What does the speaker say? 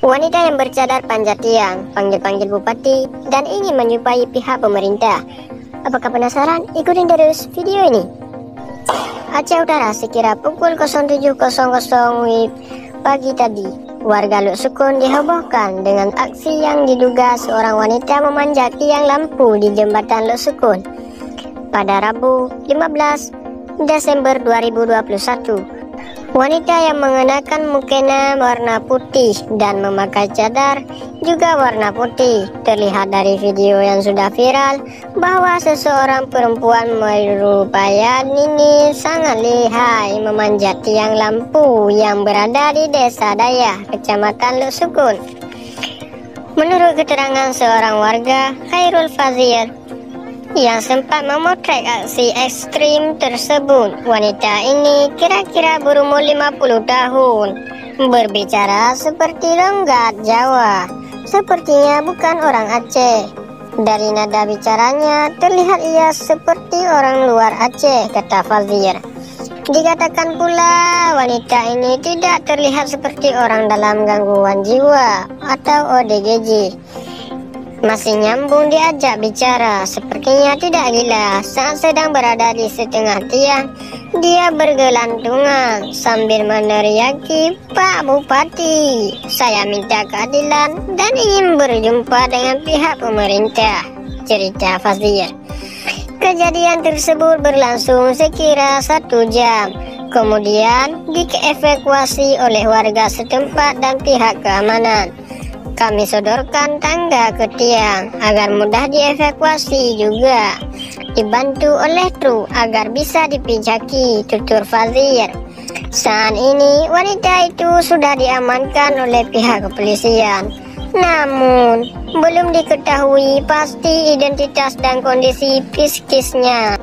Wanita yang bercadar panjat tiang, panggil-panggil bupati, dan ingin menyupai pihak pemerintah. Apakah penasaran? Ikutin terus video ini. Aceh Utara sekira pukul 07.00 WIB pagi tadi, warga Luk Sukun dihebohkan dengan aksi yang diduga seorang wanita memanjat tiang lampu di jembatan Luk Sukun pada Rabu 15 Desember 2021. Wanita yang mengenakan mukena warna putih dan memakai cadar juga warna putih. Terlihat dari video yang sudah viral bahwa seseorang perempuan berupaya ini sangat lihai memanjat tiang lampu yang berada di Desa Dayah, Kecamatan Luk Sukun. Menurut keterangan seorang warga, Khairul Fazil, yang sempat memotret aksi ekstrim tersebut, wanita ini kira-kira berumur 50 tahun, berbicara seperti logat Jawa, sepertinya bukan orang Aceh. Dari nada bicaranya terlihat ia seperti orang luar Aceh, kata Fazir. Dikatakan pula wanita ini tidak terlihat seperti orang dalam gangguan jiwa atau ODGJ. Masih nyambung diajak bicara, sepertinya tidak gila. Saat sedang berada di setengah tiang, dia bergelantungan sambil meneriaki, "Pak Bupati, saya minta keadilan dan ingin berjumpa dengan pihak pemerintah," cerita Fazir. Kejadian tersebut berlangsung sekira 1 jam. Kemudian dievakuasi oleh warga setempat dan pihak keamanan. Kami sodorkan tangga ke tiang agar mudah dievakuasi juga. Dibantu oleh truk agar bisa dipijaki, tutur Fazir. Saat ini wanita itu sudah diamankan oleh pihak kepolisian. Namun belum diketahui pasti identitas dan kondisi psikisnya.